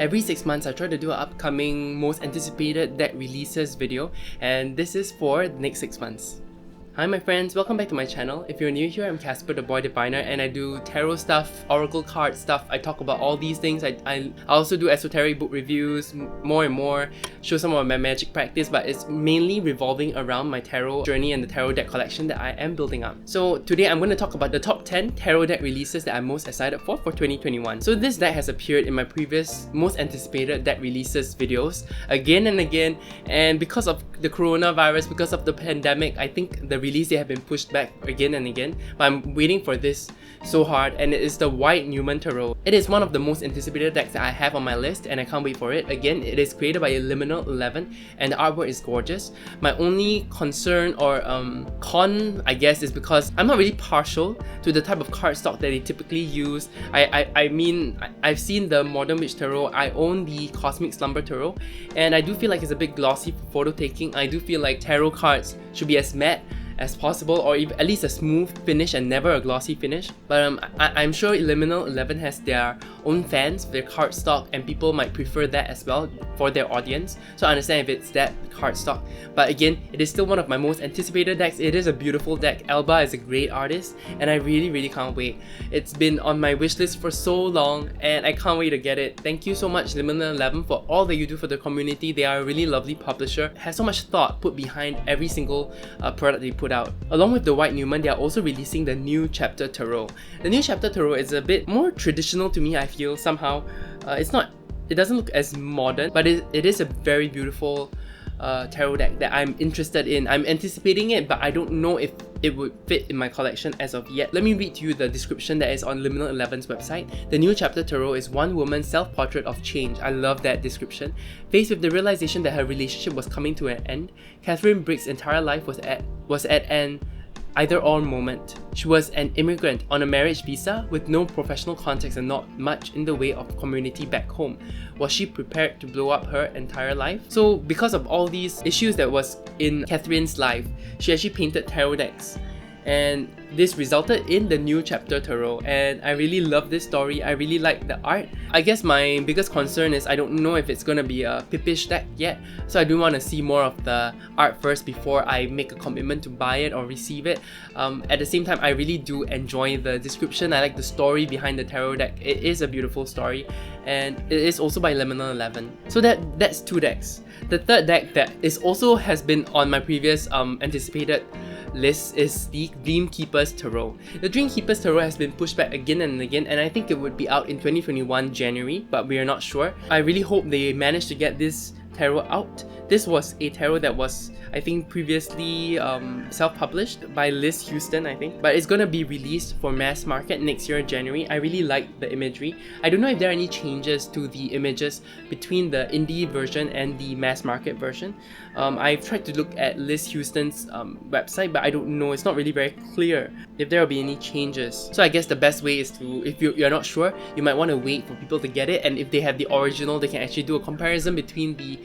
Every 6 months, I try to do an upcoming most anticipated deck releases video, and this is for the next 6 months. Hi my friends, welcome back to my channel. If you're new here, I'm Casper the Boy Diviner and I do tarot stuff, oracle card stuff. I talk about all these things. I also do esoteric book reviews, more and more, show some of my magic practice, but it's mainly revolving around my tarot journey and the tarot deck collection that I am building up. So today I'm going to talk about the top 10 tarot deck releases that I'm most excited for 2021. So this deck has appeared in my previous most anticipated deck releases videos again and again, and because of the coronavirus, because of the pandemic, I think the release they have been pushed back again and again, but I'm waiting for this so hard, and it is the white Numen Tarot. It is one of the most anticipated decks that I have on my list and I can't wait for it. Again, it is created by Liminal 11 and the artwork is gorgeous. My only concern or con, I guess, is because I'm not really partial to the type of cardstock that they typically use. I mean, I've seen the Modern Witch Tarot, I own the Cosmic Slumber Tarot, and I do feel like it's a bit glossy for photo taking. I do feel like tarot cards should be as matte as possible, or even at least a smooth finish and never a glossy finish. But I'm sure Liminal 11 has their own fans, their cardstock, and people might prefer that as well for their audience. So I understand if it's that cardstock. But again, it is still one of my most anticipated decks. It is a beautiful deck. Elba is a great artist and I really can't wait. It's been on my wishlist for so long and I can't wait to get it. Thank you so much Liminal 11 for all that you do for the community. They are a really lovely publisher, has so much thought put behind every single product they put out. Along with the white Numen, they are also releasing the New Chapter Tarot. The New Chapter Tarot is a bit more traditional to me, I feel, somehow. It doesn't look as modern, but it is a very beautiful tarot deck that I'm interested in. I'm anticipating it, but I don't know if it would fit in my collection as of yet. Let me read to you the description that is on Liminal 11's website. The New Chapter Tarot is one woman's self-portrait of change. I love that description. Faced with the realization that her relationship was coming to an end, Catherine Brick's entire life was at an either-or moment. She was an immigrant on a marriage visa with no professional contacts and not much in the way of community back home. Was she prepared to blow up her entire life? So because of all these issues that was in Catherine's life, she actually painted tarot decks. And this resulted in the New Chapter Tarot, and I really love this story. I really like the art. I guess my biggest concern is I don't know if it's gonna be a pippish deck yet, so I do want to see more of the art first before I make a commitment to buy it or receive it. At the same time, I really do enjoy the description. I like the story behind the tarot deck. It is a beautiful story, and it is also by Liminal 11. So that's two decks. The third deck that has been on my previous anticipated list is the Dreamkeepers Tarot. The Dreamkeepers Tarot has been pushed back again and again, and I think it would be out in 2021 January, but we are not sure. I really hope they managed to get this tarot out. This was a tarot that was, I think, previously self-published by Liz Houston, I think, but it's gonna be released for mass market next year in January. I really like the imagery. I don't know if there are any changes to the images between the indie version and the mass market version. I've tried to look at Liz Houston's website, but I don't know, it's not really very clear if there will be any changes. So I guess the best way is to, if you're not sure, you might want to wait for people to get it, and if they have the original, they can actually do a comparison between the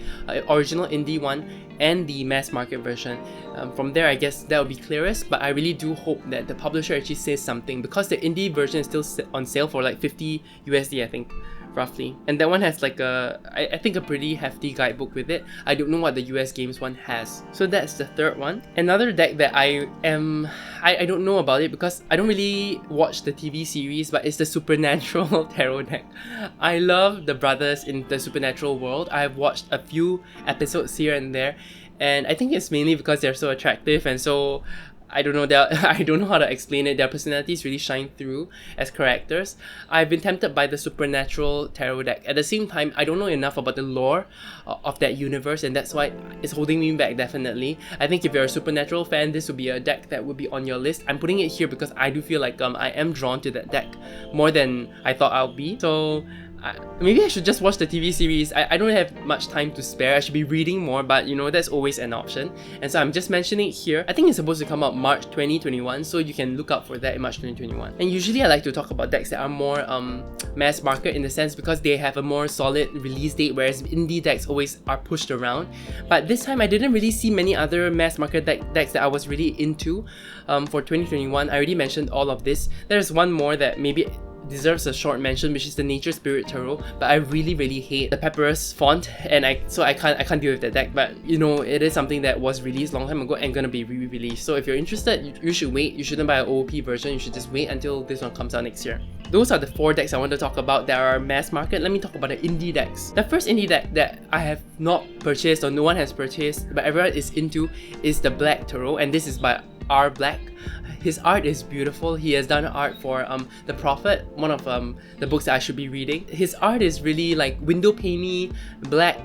original indie one and the mass market version. From there, I guess that will be clearest, but I really do hope that the publisher actually says something, because the indie version is still on sale for like 50 USD, I think, roughly. And that one has like I think a pretty hefty guidebook with it. I don't know what the US games one has. So that's the third one. Another deck that I don't know about it because I don't really watch the TV series, but it's the Supernatural Tarot deck. I love the brothers in the Supernatural world. I've watched a few episodes here and there, and I think it's mainly because they're so attractive and so, I don't know how to explain it. Their personalities really shine through as characters. I've been tempted by the Supernatural Tarot deck. At the same time, I don't know enough about the lore of that universe, and that's why it's holding me back, definitely. I think if you're a Supernatural fan, this would be a deck that would be on your list. I'm putting it here because I do feel like I am drawn to that deck more than I thought I'll be. So maybe I should just watch the TV series. I don't have much time to spare. I should be reading more, but you know, that's always an option. And so I'm just mentioning it here. I think it's supposed to come out March 2021, so you can look out for that in March 2021. And usually I like to talk about decks that are more mass market in the sense because they have a more solid release date, whereas indie decks always are pushed around. But this time I didn't really see many other mass market decks that I was really into for 2021. I already mentioned all of this. There's one more that maybe deserves a short mention, which is the Nature Spirit Tarot, but I really hate the papyrus font, and I can't deal with that deck. But you know, it is something that was released long time ago and gonna be re-released. So if you're interested, you should wait. You shouldn't buy an OOP version. You should just wait until this one comes out next year. Those are the 4 decks I want to talk about that are mass market. Let me talk about the indie decks. The first indie deck that I have not purchased, or no one has purchased, but everyone is into, is the Black Tarot, and this is by R Black. His art is beautiful. He has done art for The Prophet, one of the books that I should be reading. His art is really like window paney, black,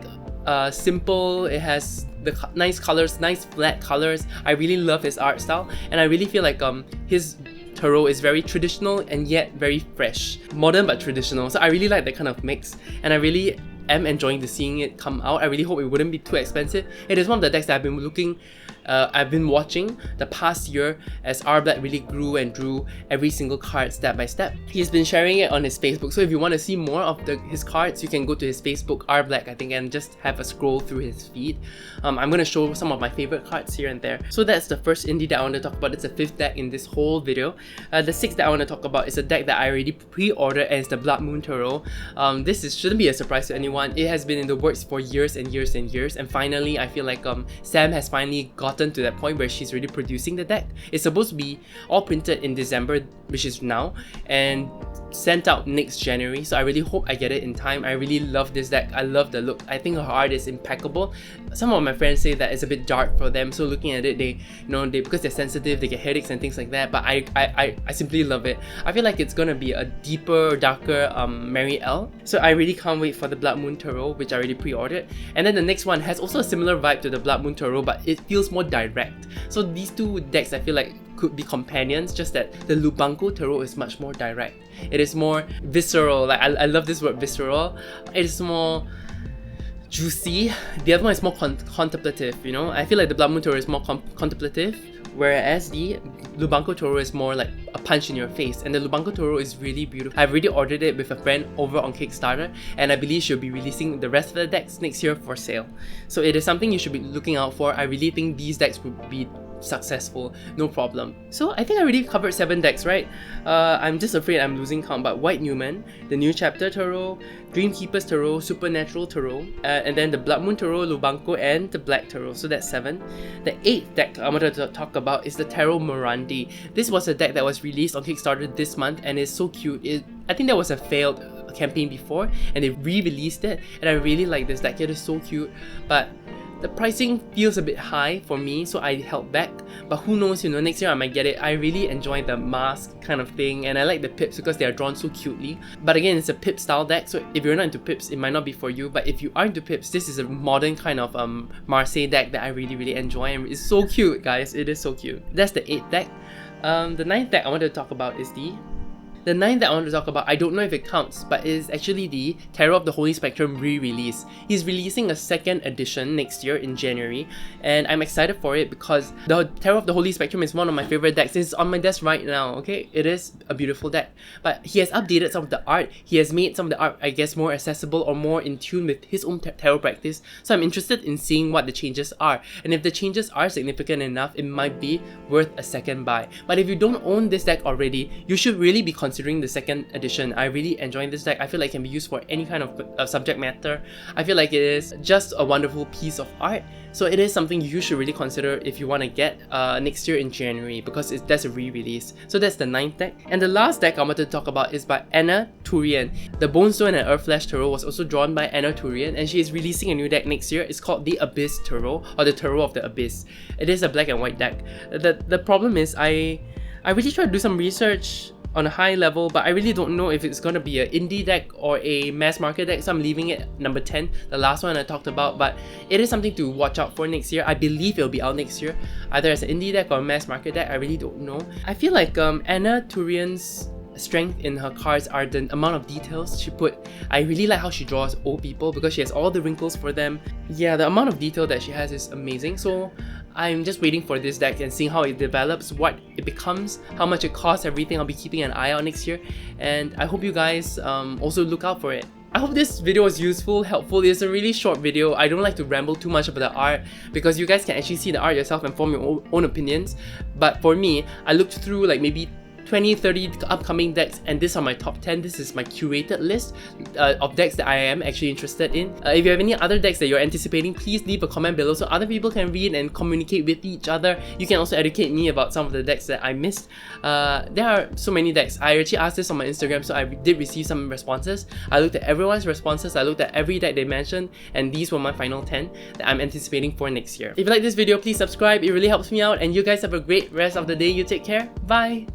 simple. It has the nice colors, nice flat colors. I really love his art style, and I really feel like his tarot is very traditional and yet very fresh. Modern but traditional. So I really like that kind of mix, and I really am enjoying seeing it come out. I really hope it wouldn't be too expensive. It is one of the decks that I've been watching the past year as R Black really grew and drew every single card step by step. He's been sharing it on his Facebook, so if you want to see more of his cards, you can go to his Facebook, R Black I think, and just have a scroll through his feed. I'm going to show some of my favorite cards here and there. So that's the first indie that I want to talk about. It's the 5th deck in this whole video. The 6th that I want to talk about is a deck that I already pre-ordered, and it's the Blood Moon Tarot. Shouldn't be a surprise to anyone. It has been in the works for years and years and years, and finally I feel like Sam has finally gotten to that point where she's really producing the deck. It's supposed to be all printed in December, which is now, and sent out next January, so I really hope I get it in time. I really love this deck. I love the look. I think her art is impeccable. Some of my friends say that it's a bit dark for them, so looking at it, because they're sensitive, they get headaches and things like that, but I simply love it. I feel like it's gonna be a deeper, darker Mary L. So I really can't wait for the Blood Moon Tarot, which I already pre-ordered. And then the next one has also a similar vibe to the Blood Moon Tarot, but it feels more direct. So these 2 decks I feel like could be companions, just that the Lubanko Tarot is much more direct. It is more visceral. Like I love this word, visceral. It is more juicy. The other one is more contemplative, you know. I feel like the Blood Moon Tarot is more contemplative, whereas the Lubanko Tarot is more like a punch in your face. And the Lubanko Tarot is really beautiful. I've already ordered it with a friend over on Kickstarter, and I believe she'll be releasing the rest of the decks next year for sale. So it is something you should be looking out for. I really think these decks would be successful, no problem. So I think I already covered 7 decks, right? I'm just afraid I'm losing count, but White Numen, the New Chapter Tarot, Dreamkeepers Tarot, Supernatural Tarot, and then the Blood Moon Tarot, Lubanko, and the Black Tarot. So that's 7. The 8th deck I wanted to talk about is the Tarot Morandi. This was a deck that was released on Kickstarter this month, and it's so cute. I think there was a failed campaign before, and they re-released it, and I really like this deck. It is so cute, but the pricing feels a bit high for me, so I held back. But who knows, you know, next year I might get it. I really enjoy the mask kind of thing, and I like the pips because they are drawn so cutely. But again, it's a pip style deck, so if you're not into pips, it might not be for you. But if you are into pips, this is a modern kind of Marseille deck that I really enjoy, and it's so cute, guys. It is so cute. That's the 8th deck. The 9th deck I wanted to talk about is the 9th that I want to talk about. I don't know if it counts, but it is actually the Tarot of the Holy Spectrum re-release. He's releasing a 2nd edition next year in January, and I'm excited for it because the Tarot of the Holy Spectrum is one of my favorite decks. It's on my desk right now, okay? It is a beautiful deck. But he has updated some of the art. He has made some of the art, I guess, more accessible or more in tune with his own tarot practice. So I'm interested in seeing what the changes are. And if the changes are significant enough, it might be worth a second buy. But if you don't own this deck already, you should really be considering the 2nd edition. I really enjoy this deck. I feel like it can be used for any kind of subject matter. I feel like it is just a wonderful piece of art. So it is something you should really consider if you want to get next year in January, because that's a re-release. So that's the 9th deck. And the last deck I wanted to talk about is by Anna Turian. The Bonestone and Earthflash Tarot was also drawn by Anna Turian, and she is releasing a new deck next year. It's called the Abyss Tarot, or the Tarot of the Abyss. It is a black and white deck. The problem is I really tried to do some research on a high level, but I really don't know if it's gonna be an indie deck or a mass market deck, so I'm leaving it number 10, the last one I talked about. But it is something to watch out for next year. I believe it'll be out next year, either as an indie deck or a mass market deck. I really don't know. I feel like Anna Turian's strength in her cards are the amount of details she put. I really like how she draws old people because she has all the wrinkles for them. Yeah, the amount of detail that she has is amazing. So I'm just waiting for this deck and seeing how it develops, what it becomes, how much it costs, everything. I'll be keeping an eye out next year, and I hope you guys also look out for it. I hope this video was useful, helpful. It's a really short video. I don't like to ramble too much about the art because you guys can actually see the art yourself and form your own opinions. But for me, I looked through like maybe 20, 30 upcoming decks, and these are my top 10. This is my curated list of decks that I am actually interested in. If you have any other decks that you're anticipating, please leave a comment below so other people can read and communicate with each other. You can also educate me about some of the decks that I missed. There are so many decks. I actually asked this on my Instagram, so I did receive some responses. I looked at everyone's responses, I looked at every deck they mentioned, and these were my final 10 that I'm anticipating for next year. If you like this video, please subscribe. It really helps me out, and you guys have a great rest of the day. You take care. Bye!